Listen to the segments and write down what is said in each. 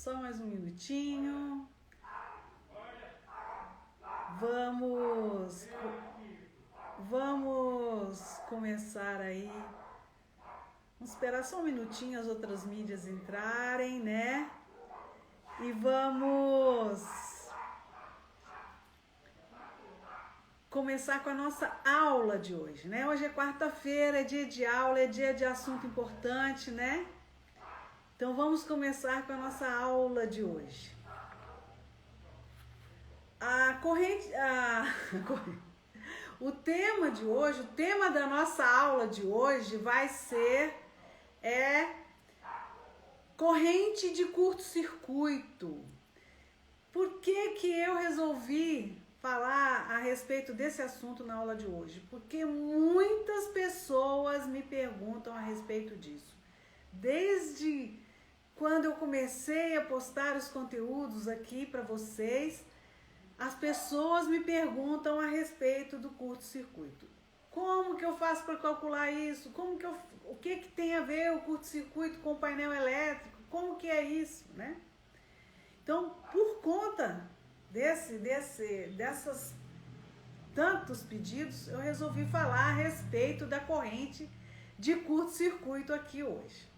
Só mais um minutinho. Vamos começar aí. Vamos esperar só um minutinho as outras mídias entrarem, né? E vamos começar com a nossa aula de hoje, né? Hoje é quarta-feira, é dia de aula, é dia de assunto importante, né? Então vamos começar com a nossa aula de hoje. O tema de hoje, o tema da nossa aula de hoje vai ser corrente de curto-circuito. Por que eu resolvi falar a respeito desse assunto na aula de hoje? Porque muitas pessoas me perguntam a respeito disso. Desde quando eu comecei a postar os conteúdos aqui para vocês, as pessoas me perguntam a respeito do curto-circuito. Como que eu faço para calcular isso? O que tem a ver o curto-circuito com o painel elétrico? Como que é isso, né? Então, por conta dessas tantos pedidos, eu resolvi falar a respeito da corrente de curto-circuito aqui hoje.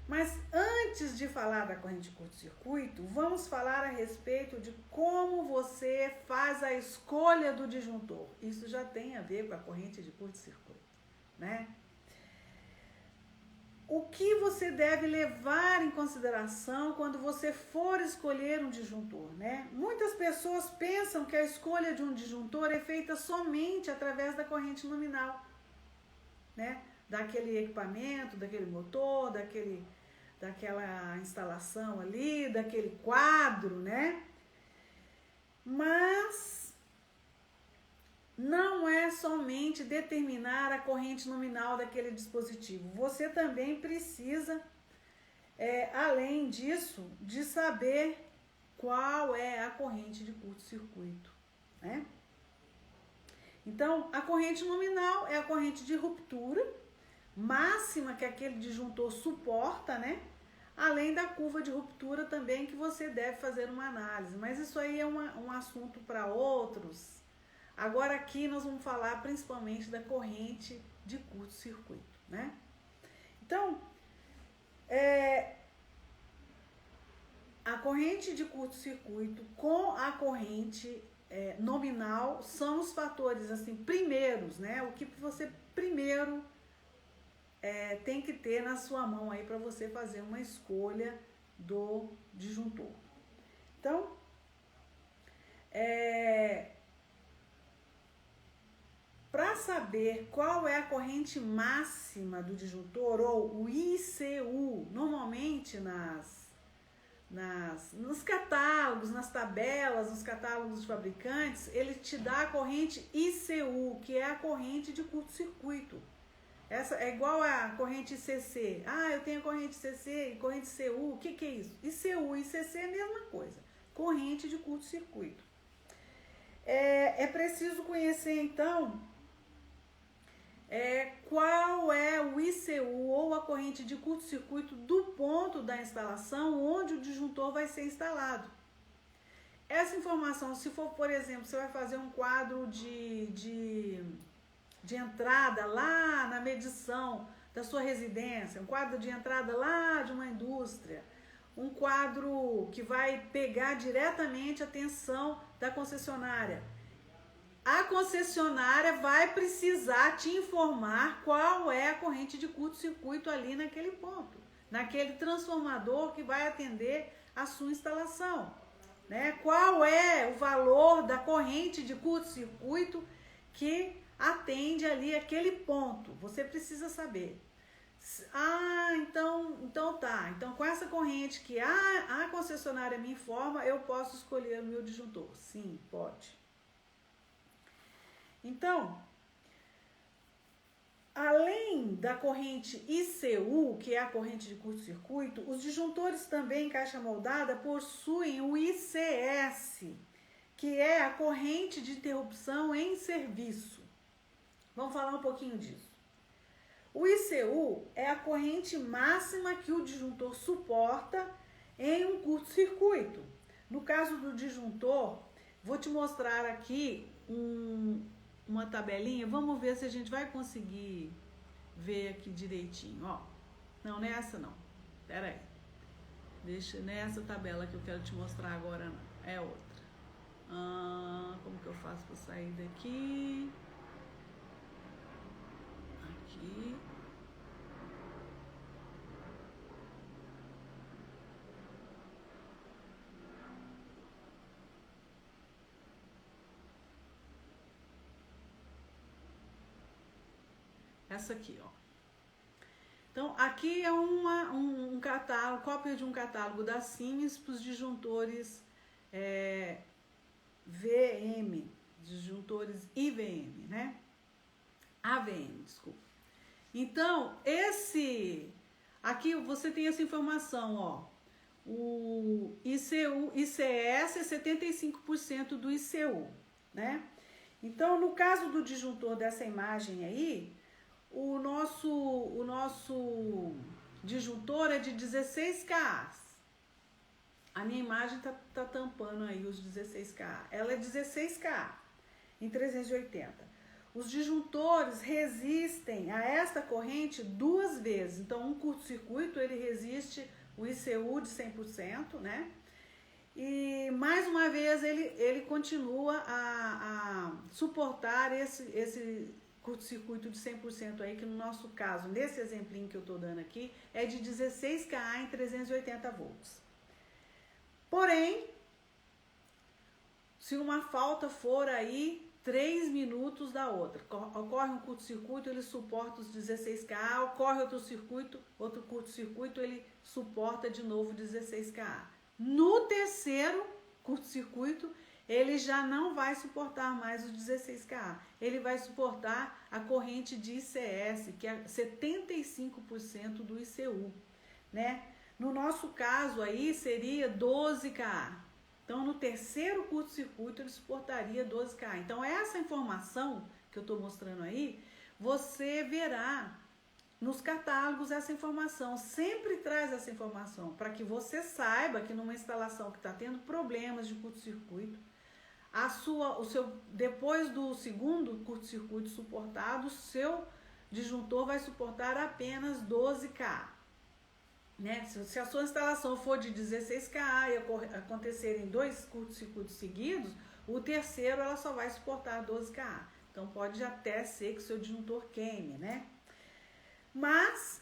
Mas antes de falar da corrente de curto-circuito, vamos falar a respeito de como você faz a escolha do disjuntor. Isso já tem a ver com a corrente de curto-circuito, né? O que você deve levar em consideração quando você for escolher um disjuntor, né? Muitas pessoas pensam que a escolha de um disjuntor é feita somente através da corrente nominal, né? Daquele equipamento, daquele motor, daquela instalação ali, daquele quadro, né? Mas não é somente determinar a corrente nominal daquele dispositivo. Você também precisa, além disso, de saber qual é a corrente de curto-circuito, né? Então, a corrente nominal é a corrente de ruptura máxima que aquele disjuntor suporta, né? Além da curva de ruptura também, que você deve fazer uma análise. Mas isso aí é um assunto para outros. Agora aqui nós vamos falar principalmente da corrente de curto-circuito, né? Então, a corrente de curto-circuito com a corrente nominal são os fatores, assim, primeiros, né? O que você primeiro tem que ter na sua mão aí para você fazer uma escolha do disjuntor. Então, para saber qual é a corrente máxima do disjuntor, ou o ICU, normalmente nos catálogos, nas tabelas, nos catálogos dos fabricantes, ele te dá a corrente ICU, que é a corrente de curto-circuito. Essa é igual a corrente ICC. Eu tenho corrente ICC e corrente CU. O que é isso? ICU e ICC é a mesma coisa. Corrente de curto-circuito. É preciso conhecer, então, qual é o ICU ou a corrente de curto-circuito do ponto da instalação onde o disjuntor vai ser instalado. Essa informação, se for, por exemplo, você vai fazer um quadro de entrada lá na medição da sua residência, um quadro de entrada lá de uma indústria, um quadro que vai pegar diretamente a tensão da concessionária. A concessionária vai precisar te informar qual é a corrente de curto-circuito ali naquele ponto, naquele transformador que vai atender a sua instalação, né? Qual é o valor da corrente de curto-circuito que atende ali aquele ponto. Você precisa saber. Então tá. Então, com essa corrente que a concessionária me informa, eu posso escolher o meu disjuntor. Sim, pode. Então, além da corrente ICU, que é a corrente de curto-circuito, os disjuntores também em caixa moldada possuem o ICS, que é a corrente de interrupção em serviço. Vamos falar um pouquinho disso. O ICU é a corrente máxima que o disjuntor suporta em um curto-circuito. No caso do disjuntor, vou te mostrar aqui uma tabelinha. Vamos ver se a gente vai conseguir ver aqui direitinho, ó. Não, não é essa não. Pera aí. Deixa, não é essa tabela que eu quero te mostrar agora, não. É outra. Como que eu faço para sair daqui? Aqui. Essa aqui, ó. Então, aqui é um catálogo, cópia de um catálogo da Siemens para os disjuntores VM, disjuntores IVM, né? AVM, desculpa. Então, aqui você tem essa informação, ó. O ICS é 75% do ICU, né? Então, no caso do disjuntor dessa imagem aí, o nosso disjuntor é de 16 kA. A minha imagem tá tampando aí os 16 kA. Ela é 16 kA em 380. Os disjuntores resistem a esta corrente 2 vezes. Então, um curto-circuito, ele resiste o ICU de 100%, né? E, mais uma vez, ele continua a suportar esse curto-circuito de 100% aí, que no nosso caso, nesse exemplinho que eu tô dando aqui, é de 16 kA em 380 volts. Porém, se uma falta for aí 3 minutos da outra, ocorre um curto-circuito, ele suporta os 16 kA, ocorre outro curto-circuito, ele suporta de novo 16 kA. No terceiro curto-circuito, ele já não vai suportar mais os 16 kA. Ele vai suportar a corrente de ICS, que é 75% do ICU, né? No nosso caso aí seria 12 kA. Então, no terceiro curto-circuito, ele suportaria 12 kA. Então, essa informação que eu estou mostrando aí, você verá nos catálogos essa informação. Sempre traz essa informação para que você saiba que numa instalação que está tendo problemas de curto-circuito, depois do segundo curto-circuito suportado, o seu disjuntor vai suportar apenas 12 kA. Né? Se a sua instalação for de 16 kA e acontecerem 2 curtos-circuitos seguidos, o terceiro ela só vai suportar 12 kA. Então pode até ser que o seu disjuntor queime, né? Mas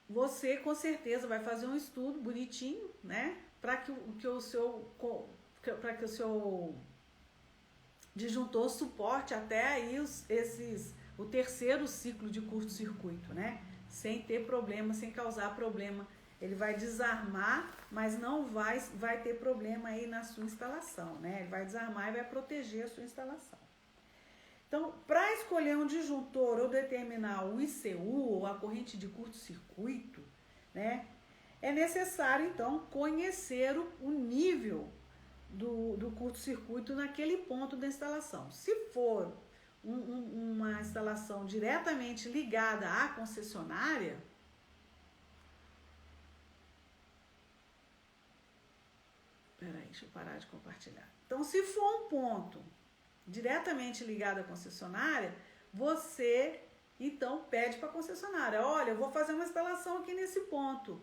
você com certeza vai fazer um estudo bonitinho, né? Para que o seu disjuntor suporte até aí o terceiro ciclo de curto-circuito, né? Sem ter problema, sem causar problema. Ele vai desarmar, mas não vai ter problema aí na sua instalação, né? Ele vai desarmar e vai proteger a sua instalação. Então, para escolher um disjuntor ou determinar o ICU ou a corrente de curto-circuito, né? É necessário, então, conhecer o nível do curto-circuito naquele ponto da instalação. Se for uma instalação diretamente ligada à concessionária, peraí, deixa eu parar de compartilhar. Então, se for um ponto diretamente ligado à concessionária, você então pede para a concessionária: olha, eu vou fazer uma instalação aqui nesse ponto.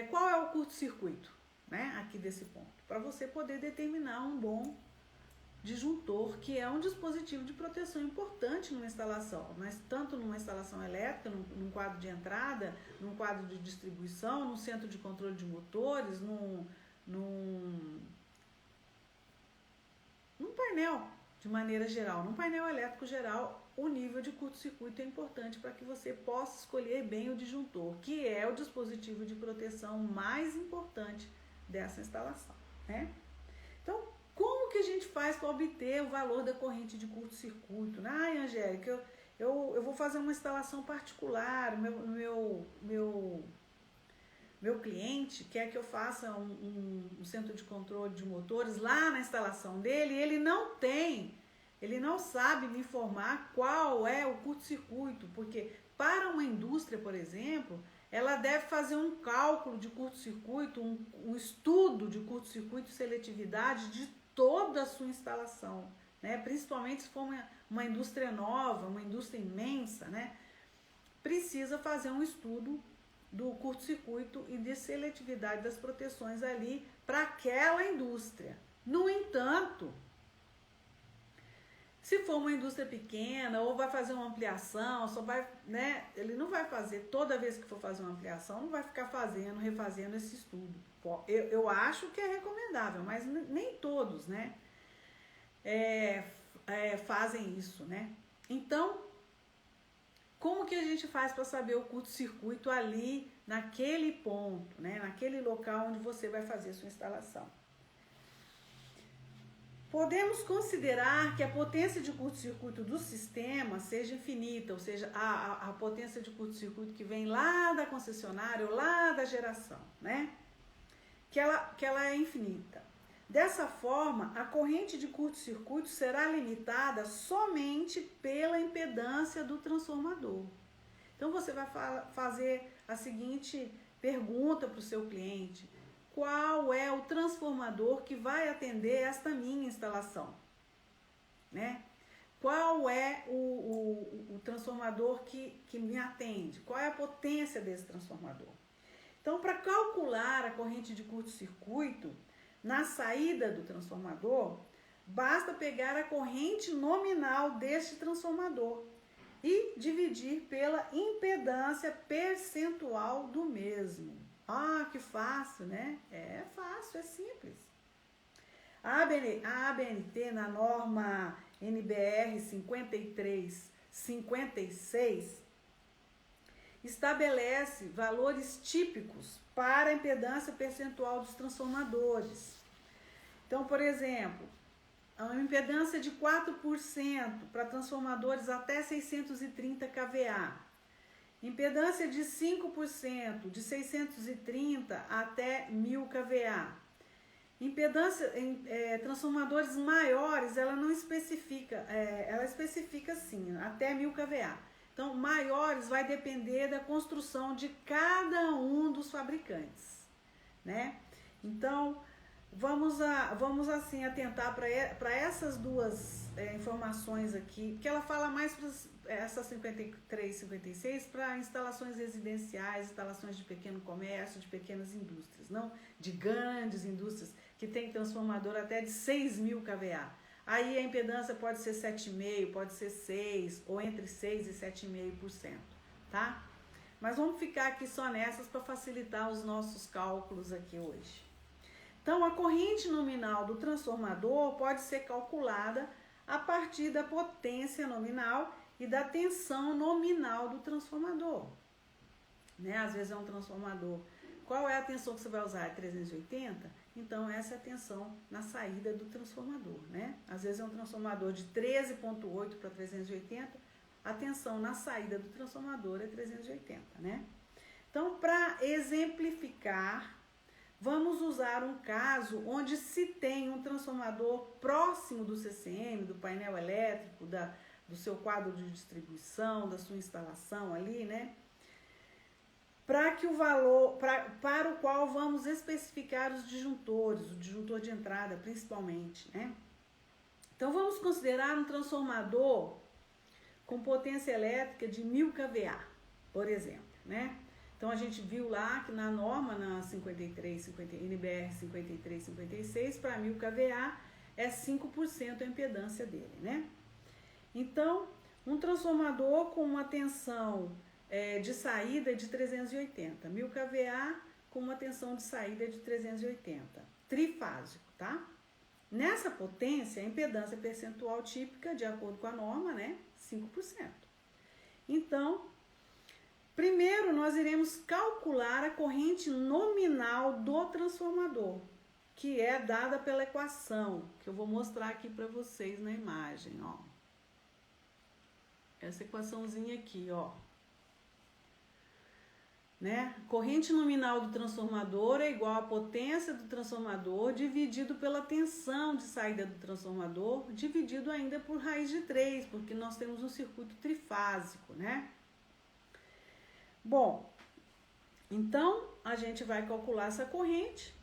Qual é o curto-circuito, né, aqui desse ponto? Para você poder determinar um bom disjuntor, que é um dispositivo de proteção importante numa instalação, mas tanto numa instalação elétrica, num quadro de entrada, num quadro de distribuição, num centro de controle de motores, num painel de maneira geral, num painel elétrico geral, o nível de curto-circuito é importante para que você possa escolher bem o disjuntor, que é o dispositivo de proteção mais importante dessa instalação, né? Então, como que a gente faz para obter o valor da corrente de curto-circuito? Ai, Angélica, eu vou fazer uma instalação particular, meu cliente quer que eu faça um centro de controle de motores lá na instalação dele, e ele não tem ele não sabe me informar qual é o curto-circuito, porque para uma indústria, por exemplo, ela deve fazer um cálculo de curto-circuito, um estudo de curto-circuito e seletividade de toda a sua instalação, né? Principalmente se for uma indústria nova, uma indústria imensa, né? Precisa fazer um estudo do curto-circuito e de seletividade das proteções ali para aquela indústria. No entanto, se for uma indústria pequena ou vai fazer uma ampliação, só vai, né? Ele não vai fazer, toda vez que for fazer uma ampliação, não vai ficar refazendo esse estudo. Eu acho que é recomendável, mas nem todos, né? Fazem isso, né? Então, como que a gente faz para saber o curto-circuito ali naquele ponto, né? Naquele local onde você vai fazer a sua instalação? Podemos considerar que a potência de curto-circuito do sistema seja infinita, ou seja, a potência de curto-circuito que vem lá da concessionária ou lá da geração, né? Que ela é infinita. Dessa forma, a corrente de curto-circuito será limitada somente pela impedância do transformador. Então, você vai fazer a seguinte pergunta para o seu cliente: qual é o transformador que vai atender esta minha instalação? Né? Qual é o transformador que me atende? Qual é a potência desse transformador? Então, para calcular a corrente de curto-circuito na saída do transformador, basta pegar a corrente nominal deste transformador e dividir pela impedância percentual do mesmo. Ah, que fácil, né? É fácil, é simples. A ABNT, na norma NBR 5356, estabelece valores típicos para a impedância percentual dos transformadores. Então, por exemplo, a impedância de 4% para transformadores até 630 kVA. Impedância de 5% de 630 até 1000 kVA. Impedância em transformadores maiores, ela não especifica, ela especifica sim, até 1000 kVA. Então, maiores vai depender da construção de cada um dos fabricantes, né? Então, vamos assim atentar para essas duas informações aqui, porque ela fala mais para essa 53, 56 para instalações residenciais, instalações de pequeno comércio, de pequenas indústrias, não de grandes indústrias que tem transformador até de 6.000 kVA. Aí a impedância pode ser 7,5%, pode ser 6%, ou entre 6% e 7,5%, tá? Mas vamos ficar aqui só nessas para facilitar os nossos cálculos aqui hoje. Então, a corrente nominal do transformador pode ser calculada a partir da potência nominal e da tensão nominal do transformador, né? Às vezes é um transformador. Qual é a tensão que você vai usar? É 380? Então, essa é a tensão na saída do transformador, né? Às vezes é um transformador de 13,8 para 380, a tensão na saída do transformador é 380, né? Então, para exemplificar, vamos usar um caso onde se tem um transformador próximo do CCM, do painel elétrico, do seu quadro de distribuição, da sua instalação ali, né? Para que o valor, para o qual vamos especificar os disjuntores, o disjuntor de entrada principalmente, né? Então, vamos considerar um transformador com potência elétrica de 1000 kVA, por exemplo, né? Então, a gente viu lá que na norma, na NBR 5356, para 1000 kVA é 5% a impedância dele, né? Então, um transformador com uma tensão de saída de 380, 1000 kVA com uma tensão de saída de 380, trifásico, tá? Nessa potência, a impedância percentual típica, de acordo com a norma, né, 5%. Então, primeiro nós iremos calcular a corrente nominal do transformador, que é dada pela equação, que eu vou mostrar aqui para vocês na imagem, ó. Essa equaçãozinha aqui, ó. né? Corrente nominal do transformador é igual à potência do transformador dividido pela tensão de saída do transformador, dividido ainda por raiz de 3, porque nós temos um circuito trifásico, né? Bom, então a gente vai calcular essa corrente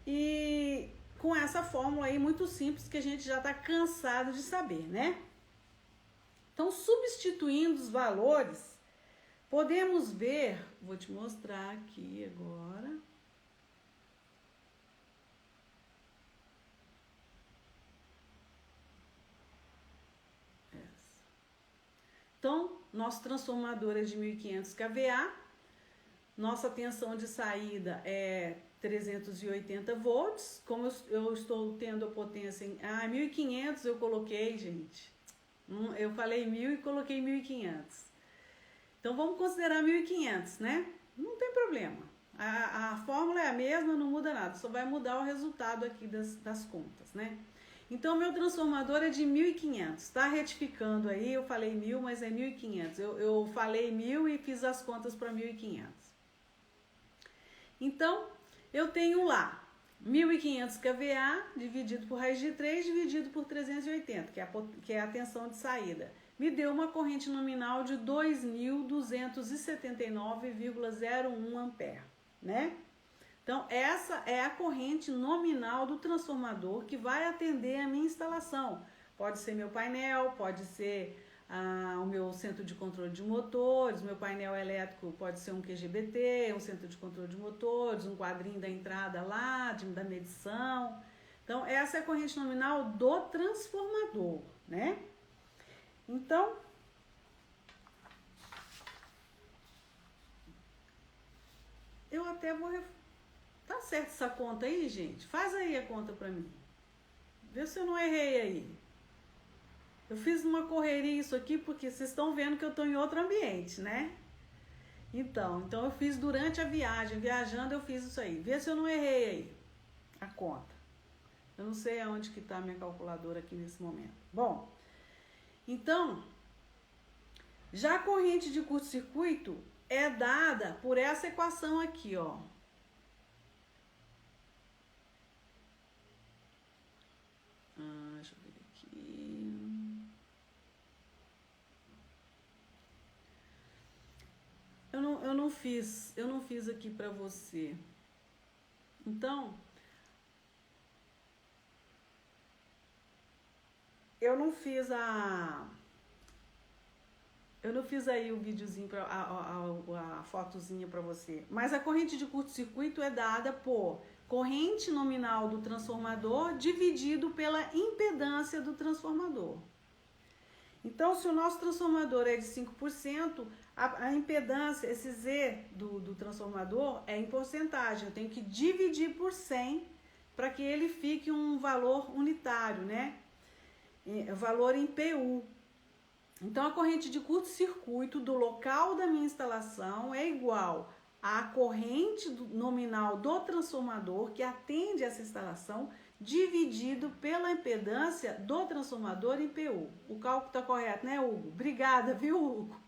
e com essa fórmula aí muito simples que a gente já está cansado de saber, né? Então, substituindo os valores, podemos ver, vou te mostrar aqui agora. Então, nosso transformador é de 1500 kVA, nossa tensão de saída é 380 volts, como eu estou tendo a potência em... 1500 eu coloquei, gente. Eu falei 1000 e coloquei 1500. Então, vamos considerar 1500, né? Não tem problema. A fórmula é a mesma, não muda nada. Só vai mudar o resultado aqui das contas, né? Então, meu transformador é de 1500. Tá retificando aí, eu falei 1000, mas é 1500. Eu falei 1000 e fiz as contas para 1500. Então, eu tenho lá 1500 kVA dividido por raiz de 3 dividido por 380, que é a tensão de saída. Me deu uma corrente nominal de 2.279,01 ampere, né? Então, essa é a corrente nominal do transformador que vai atender a minha instalação. Pode ser meu painel, pode ser o meu centro de controle de motores, meu painel elétrico pode ser um QGBT, um centro de controle de motores, um quadrinho da entrada lá, da medição. Então, essa é a corrente nominal do transformador, né? Então, eu até vou... Tá certo essa conta aí, gente? Faz aí a conta pra mim. Vê se eu não errei aí. Eu fiz uma correria isso aqui porque vocês estão vendo que eu tô em outro ambiente, né? Então eu fiz durante a viagem. Viajando eu fiz isso aí. Vê se eu não errei aí a conta. Eu não sei aonde que tá a minha calculadora aqui nesse momento. Bom, então... Já a corrente de curto-circuito é dada por essa equação aqui, ó. Deixa eu ver aqui. Eu não fiz aqui para você. Então, eu não fiz aí o videozinho, a fotozinha para você. Mas a corrente de curto-circuito é dada por corrente nominal do transformador dividido pela impedância do transformador. Então, se o nosso transformador é de 5%, a impedância, esse Z do transformador é em porcentagem. Eu tenho que dividir por 100 para que ele fique um valor unitário, né? Valor em PU. Então, a corrente de curto-circuito do local da minha instalação é igual à corrente nominal do transformador que atende essa instalação, dividido pela impedância do transformador em PU. O cálculo está correto, né, Hugo? Obrigada, viu, Hugo?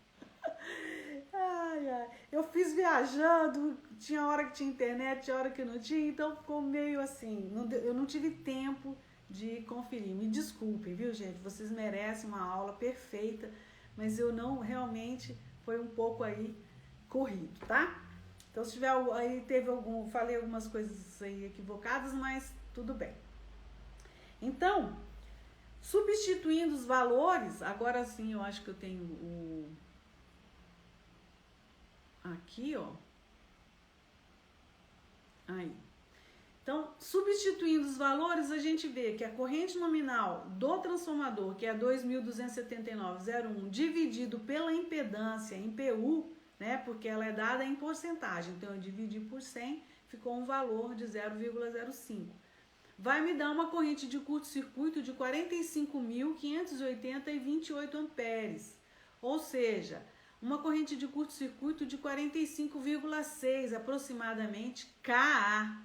Eu fiz viajando, tinha hora que tinha internet, tinha hora que não tinha, então ficou meio assim, eu não tive tempo de conferir. Me desculpem, viu, gente? Vocês merecem uma aula perfeita, mas eu não, realmente foi um pouco aí corrido, tá? Então, se tiver aí, falei algumas coisas aí equivocadas, mas tudo bem. Então, substituindo os valores, agora sim eu acho que eu tenho aqui, ó. Aí. Então, substituindo os valores, a gente vê que a corrente nominal do transformador, que é 2.279,01, dividido pela impedância em PU, né, porque ela é dada em porcentagem, então eu dividi por 100, ficou um valor de 0,05. Vai me dar uma corrente de curto-circuito de 45.580,28 amperes, ou seja, uma corrente de curto-circuito de 45,6 aproximadamente kA.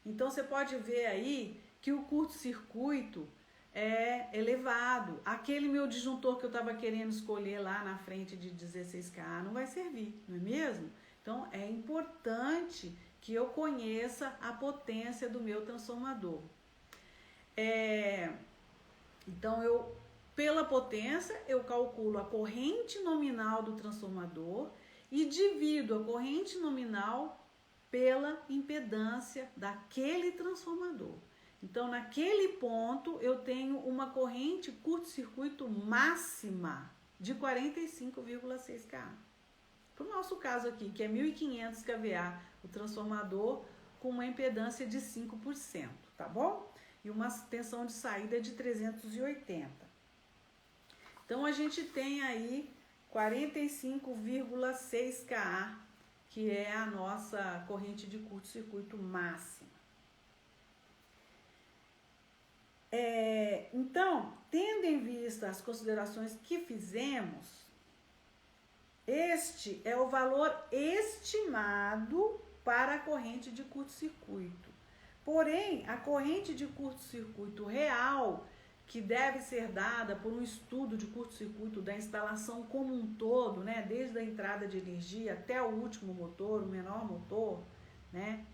Então, você pode ver aí que o curto-circuito é elevado. Aquele meu disjuntor que eu estava querendo escolher lá na frente de 16K não vai servir, não é mesmo? Então, é importante que eu conheça a potência do meu transformador. Então, pela potência, eu calculo a corrente nominal do transformador e divido a corrente nominal pela impedância daquele transformador. Então, naquele ponto, eu tenho uma corrente curto-circuito máxima de 45,6 kA. Para o nosso caso aqui, que é 1.500 kVA, o transformador com uma impedância de 5%, tá bom? E uma tensão de saída de 380. Então, a gente tem aí 45,6 kA, que é a nossa corrente de curto-circuito máxima. Então, tendo em vista as considerações que fizemos, este é o valor estimado para a corrente de curto-circuito. Porém, a corrente de curto-circuito real, que deve ser dada por um estudo de curto-circuito da instalação como um todo, né, desde a entrada de energia até o último motor, o menor motor, né?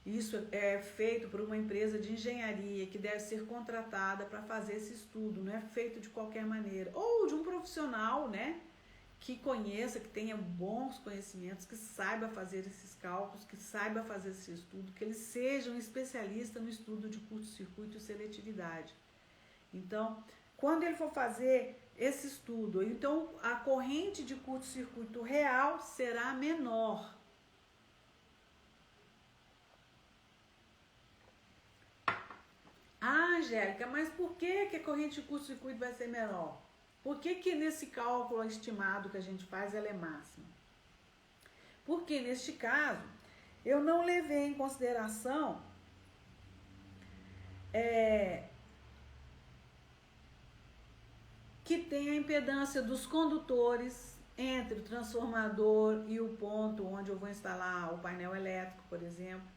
Isso é feito por uma empresa de engenharia que deve ser contratada para fazer esse estudo, não é feito de qualquer maneira. Ou de um profissional, né, que conheça, que tenha bons conhecimentos, que saiba fazer esses cálculos, que saiba fazer esse estudo, que ele seja um especialista no estudo de curto-circuito e seletividade. Então, quando ele for fazer esse estudo, então a corrente de curto-circuito real será menor. Ah, Angélica, mas por que a corrente de curto-circuito vai ser menor? Por que nesse cálculo estimado que a gente faz ela é máxima? Porque neste caso, eu não levei em consideração que tem a impedância dos condutores entre o transformador e o ponto onde eu vou instalar o painel elétrico, por exemplo.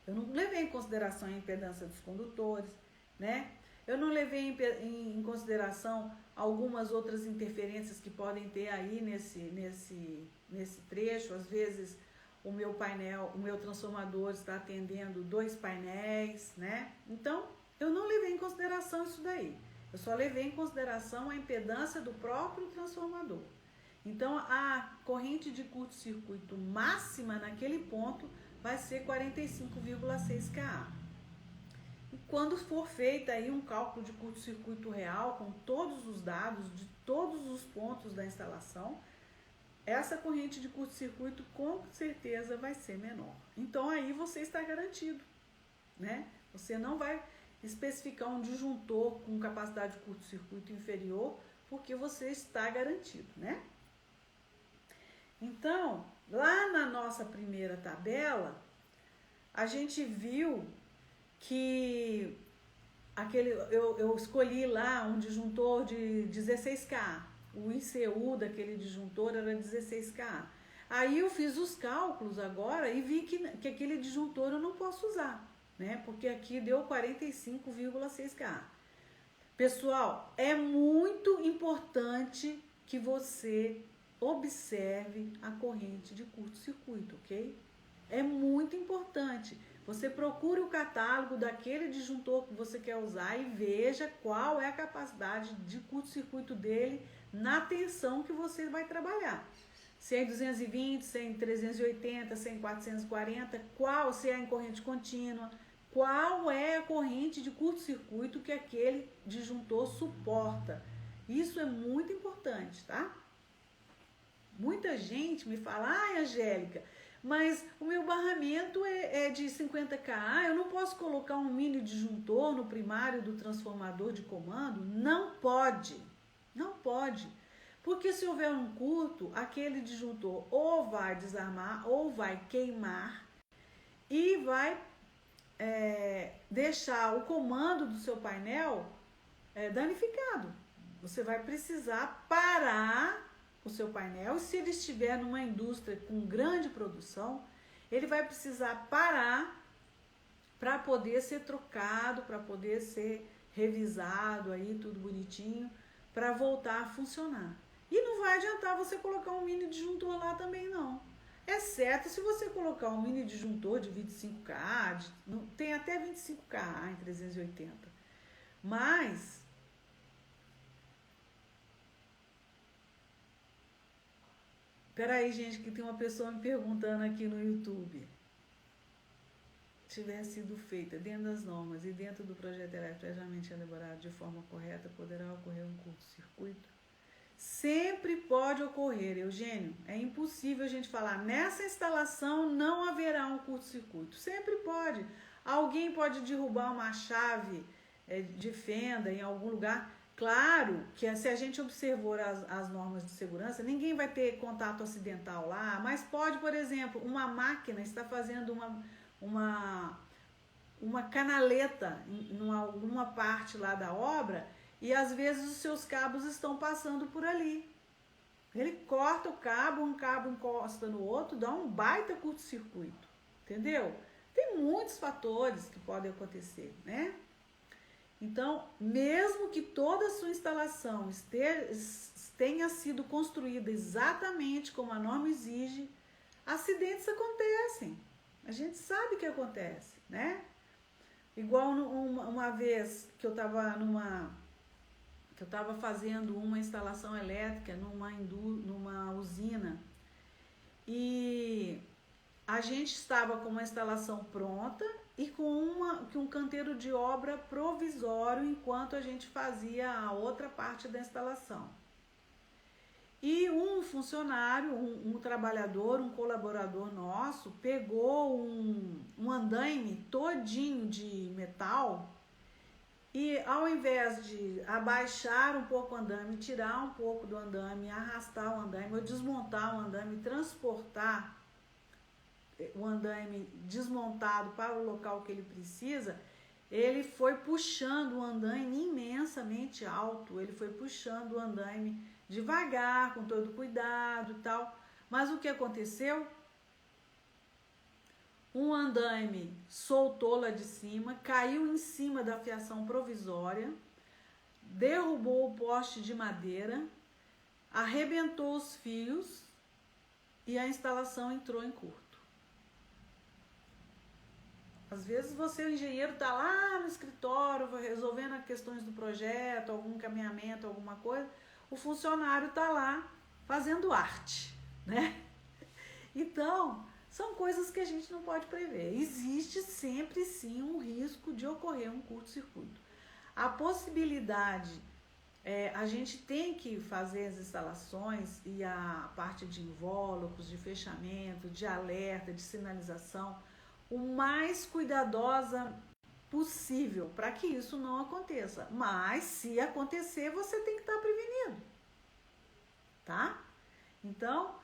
Eu não levei em consideração a impedância dos condutores, né? Eu não levei em consideração algumas outras interferências que podem ter aí nesse trecho. Às vezes o meu painel, o meu transformador está atendendo 2 painéis, né? Então, eu não levei em consideração isso daí. Eu só levei em consideração a impedância do próprio transformador. Então, a corrente de curto-circuito máxima naquele ponto vai ser 45,6 kA. E quando for feito aí um cálculo de curto-circuito real, com todos os dados de todos os pontos da instalação, essa corrente de curto-circuito com certeza vai ser menor. Então aí você está garantido, né? Você não vai especificar um disjuntor com capacidade de curto-circuito inferior, porque você está garantido, né? Então, lá na nossa primeira tabela, a gente viu que eu escolhi lá um disjuntor de 16 kA. O ICU daquele disjuntor era 16 kA. Aí eu fiz os cálculos agora e vi que aquele disjuntor eu não posso usar, né? Porque aqui deu 45,6 kA. Pessoal, é muito importante que você observe a corrente de curto-circuito, ok? É muito importante. Você procure o catálogo daquele disjuntor que você quer usar e veja qual é a capacidade de curto-circuito dele na tensão que você vai trabalhar. Se é em 220, se é em 380, se é em 440, se é em corrente contínua, qual é a corrente de curto-circuito que aquele disjuntor suporta. Isso é muito importante, tá? Muita gente me fala, Angélica, mas o meu barramento é de 50 kA, eu não posso colocar um mini disjuntor no primário do transformador de comando? Não pode, não pode. Porque se houver um curto, aquele disjuntor ou vai desarmar ou vai queimar e vai deixar o comando do seu painel danificado. Você vai precisar parar o seu painel, e se ele estiver numa indústria com grande produção, ele vai precisar parar para poder ser trocado, para poder ser revisado aí, tudo bonitinho, para voltar a funcionar. E não vai adiantar você colocar um mini disjuntor lá também não. Exceto se você colocar um mini disjuntor de 25K, tem até 25K em 380. Mas peraí, gente, que tem uma pessoa me perguntando aqui no YouTube. Tiver sido feita dentro das normas e dentro do projeto elétrico previamente elaborado de forma correta, poderá ocorrer um curto-circuito? Sempre pode ocorrer, Eugênio. É impossível a gente falar, nessa instalação não haverá um curto-circuito. Sempre pode. Alguém pode derrubar uma chave de fenda em algum lugar. Claro que se a gente observar as normas de segurança, ninguém vai ter contato acidental lá, mas pode, por exemplo, uma máquina está fazendo uma canaleta em alguma parte lá da obra e às vezes os seus cabos estão passando por ali. Ele corta o cabo, um cabo encosta no outro, dá um baita curto-circuito, entendeu? Tem muitos fatores que podem acontecer, né? Então, mesmo que toda a sua instalação tenha sido construída exatamente como a norma exige, acidentes acontecem. A gente sabe que acontece, né? Igual uma vez que eu estava fazendo uma instalação elétrica numa usina e a gente estava com uma instalação pronta e com um canteiro de obra provisório enquanto a gente fazia a outra parte da instalação. E um funcionário, um trabalhador, um colaborador nosso, pegou um andaime todinho de metal e ao invés de abaixar um pouco o andaime, tirar um pouco do andaime, arrastar o andaime, ou desmontar o andaime, transportar o andaime desmontado para o local que ele precisa, ele foi puxando o andaime imensamente alto, ele foi puxando o andaime devagar, com todo cuidado e tal. Mas o que aconteceu? Um andaime soltou lá de cima, caiu em cima da fiação provisória, derrubou o poste de madeira, arrebentou os fios e a instalação entrou em curto. Às vezes você, o engenheiro, está lá no escritório resolvendo as questões do projeto, algum caminhamento, alguma coisa, o funcionário está lá fazendo arte, né? Então, são coisas que a gente não pode prever. Existe sempre sim um risco de ocorrer um curto-circuito. A possibilidade, a gente tem que fazer as instalações e a parte de invólucros, de fechamento, de alerta, de sinalização, o mais cuidadosa possível para que isso não aconteça. Mas se acontecer, você tem que estar prevenido, tá? Então,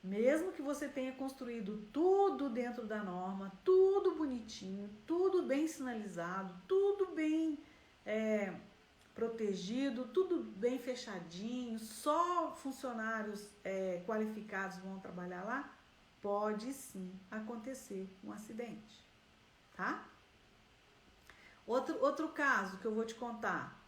mesmo que você tenha construído tudo dentro da norma, tudo bonitinho, tudo bem sinalizado, tudo bem protegido, tudo bem fechadinho, só funcionários qualificados vão trabalhar lá, pode sim acontecer um acidente, tá? Outro caso que eu vou te contar.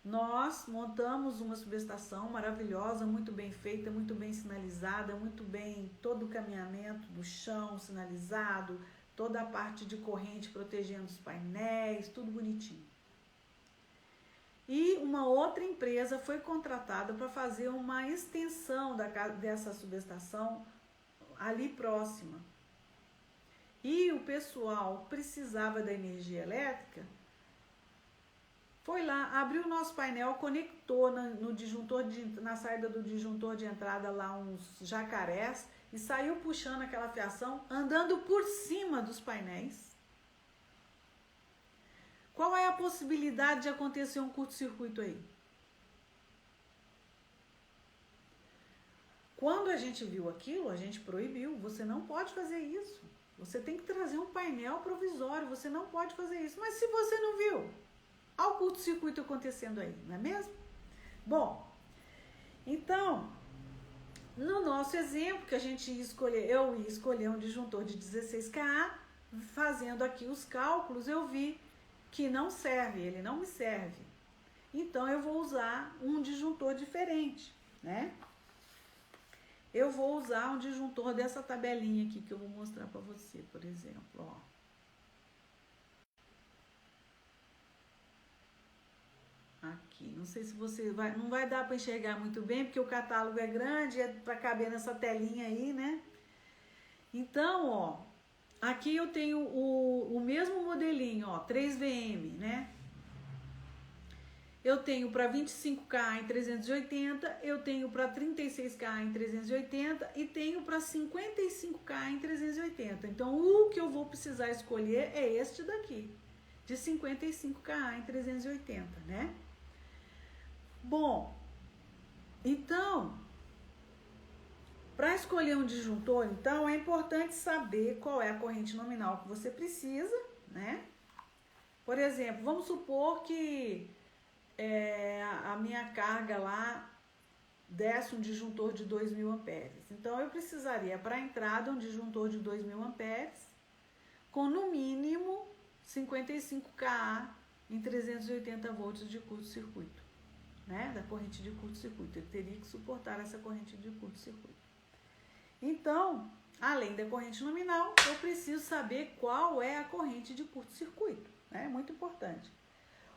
Nós montamos uma subestação maravilhosa, muito bem feita, muito bem sinalizada, muito bem, todo o caminhamento do chão sinalizado, toda a parte de corrente protegendo os painéis, tudo bonitinho. E uma outra empresa foi contratada para fazer uma extensão dessa subestação ali próxima. E o pessoal precisava da energia elétrica, foi lá, abriu o nosso painel, conectou na saída do disjuntor de entrada lá uns jacarés e saiu puxando aquela fiação, andando por cima dos painéis. Qual é a possibilidade de acontecer um curto-circuito aí? Quando a gente viu aquilo, a gente proibiu. Você não pode fazer isso. Você tem que trazer um painel provisório. Você não pode fazer isso. Mas se você não viu, há o curto-circuito acontecendo aí, não é mesmo? Bom, então, no nosso exemplo, que a gente eu ia escolher um disjuntor de 16K, fazendo aqui os cálculos, eu vi que não serve, ele não me serve. Então, eu vou usar um disjuntor diferente. né? Eu vou usar um disjuntor dessa tabelinha aqui que eu vou mostrar para você, por exemplo, ó. Aqui, não sei se você não vai dar para enxergar muito bem, porque o catálogo é grande, é para caber nessa telinha aí, né? Então, ó, aqui eu tenho o mesmo modelinho, ó, 3VM, né? Eu tenho para 25K em 380, eu tenho para 36K em 380 e tenho para 55K em 380. Então, o que eu vou precisar escolher é este daqui, de 55K em 380, né? Bom, então, para escolher um disjuntor, então, é importante saber qual é a corrente nominal que você precisa, né? Por exemplo, vamos supor que a minha carga lá desse um disjuntor de 2.000 amperes. Então, eu precisaria, para a entrada, um disjuntor de 2.000 amperes com, no mínimo, 55K em 380 volts de curto-circuito, né? Da corrente de curto-circuito. Ele teria que suportar essa corrente de curto-circuito. Então, além da corrente nominal, eu preciso saber qual é a corrente de curto-circuito, né? Muito importante.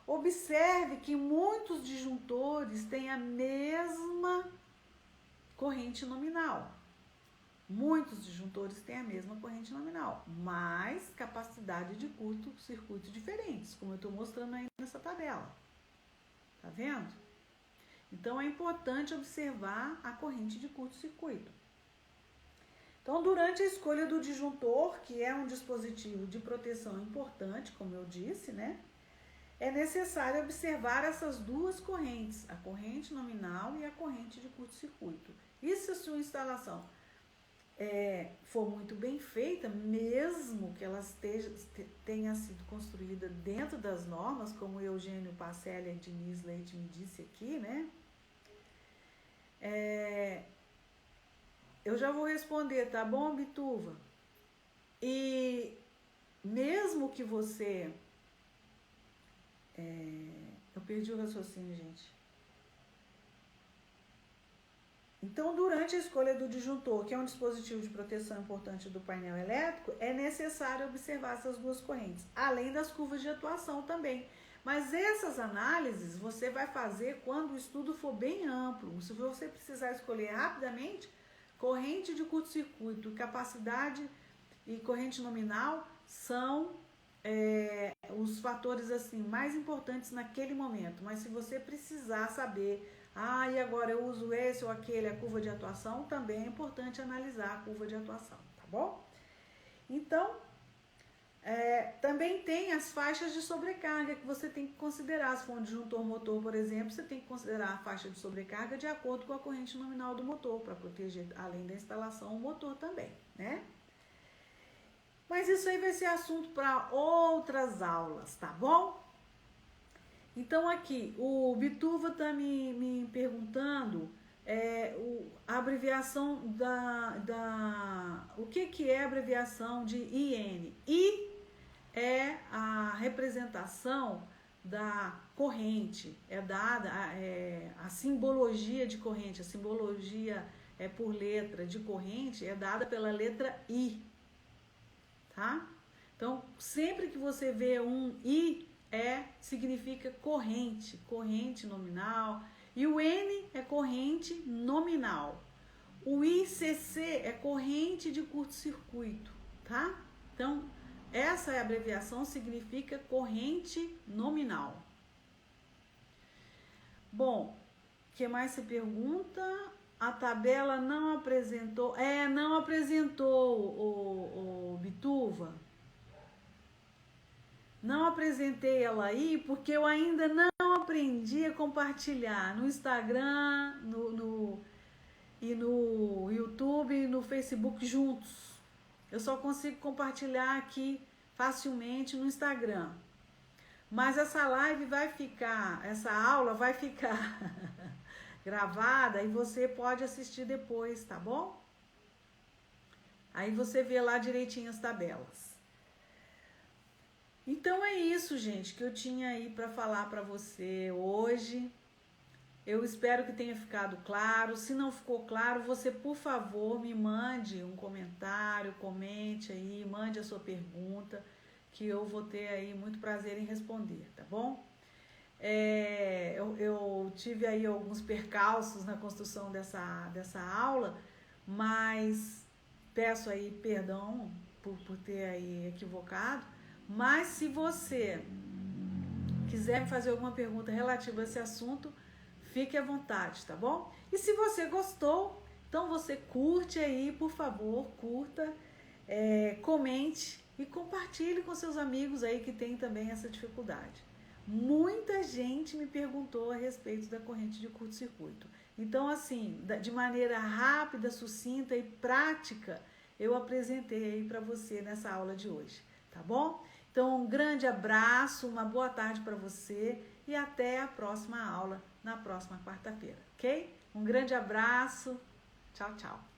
Observe que muitos disjuntores têm a mesma corrente nominal. Muitos disjuntores têm a mesma corrente nominal, mas capacidade de curto-circuito diferentes, como eu estou mostrando aí nessa tabela. Tá vendo? Então, é importante observar a corrente de curto-circuito. Então, durante a escolha do disjuntor, que é um dispositivo de proteção importante, como eu disse, né? É necessário observar essas duas correntes, a corrente nominal e a corrente de curto-circuito. E se a sua instalação for muito bem feita, mesmo que ela tenha sido construída dentro das normas, como o Eugênio Passeller Diniz Leite me disse aqui, né? Eu já vou responder, tá bom, Bituva? E mesmo que você... eu perdi o raciocínio, gente. Então, durante a escolha do disjuntor, que é um dispositivo de proteção importante do painel elétrico, é necessário observar essas duas correntes, além das curvas de atuação também. Mas essas análises você vai fazer quando o estudo for bem amplo. Se você precisar escolher rapidamente, corrente de curto-circuito, capacidade e corrente nominal são os fatores assim mais importantes naquele momento. Mas se você precisar saber, e agora eu uso esse ou aquele, a curva de atuação, também é importante analisar a curva de atuação, tá bom? Então, também tem as faixas de sobrecarga que você tem que considerar. Se for um disjuntor motor, por exemplo, você tem que considerar a faixa de sobrecarga de acordo com a corrente nominal do motor, para proteger, além da instalação, o motor também, né? Mas isso aí vai ser assunto para outras aulas, tá bom? Então aqui, o Bituva tá me perguntando a abreviação o que é a abreviação de IN? I é a representação da corrente, é dada a simbologia de corrente, a simbologia por letra de corrente é dada pela letra I. Tá? Então, sempre que você vê um I, significa corrente, corrente nominal. E o N é corrente nominal. O ICC é corrente de curto-circuito, tá? Então, essa abreviação significa corrente nominal. Bom, o que mais se pergunta? A tabela não apresentou... não apresentou, o Bituva. Não apresentei ela aí porque eu ainda não aprendi a compartilhar no Instagram, e no YouTube e no Facebook juntos. Eu só consigo compartilhar aqui facilmente no Instagram. Mas essa essa aula vai ficar... gravada e você pode assistir depois, tá bom? Aí você vê lá direitinho as tabelas. Então é isso, gente, que eu tinha aí para falar para você hoje. Eu espero que tenha ficado claro. Se não ficou claro, você, por favor, me mande um comentário, comente aí, mande a sua pergunta, que eu vou ter aí muito prazer em responder, tá bom? Eu tive aí alguns percalços na construção dessa aula, mas peço aí perdão por ter aí equivocado. Mas se você quiser me fazer alguma pergunta relativa a esse assunto, fique à vontade, tá bom? E se você gostou, então você curte aí, por favor, curta, comente e compartilhe com seus amigos aí que tem também essa dificuldade. Muita gente me perguntou a respeito da corrente de curto-circuito. Então, assim, de maneira rápida, sucinta e prática, eu apresentei aí para você nessa aula de hoje, tá bom? Então, um grande abraço, uma boa tarde para você e até a próxima aula, na próxima quarta-feira, ok? Um grande abraço, tchau, tchau.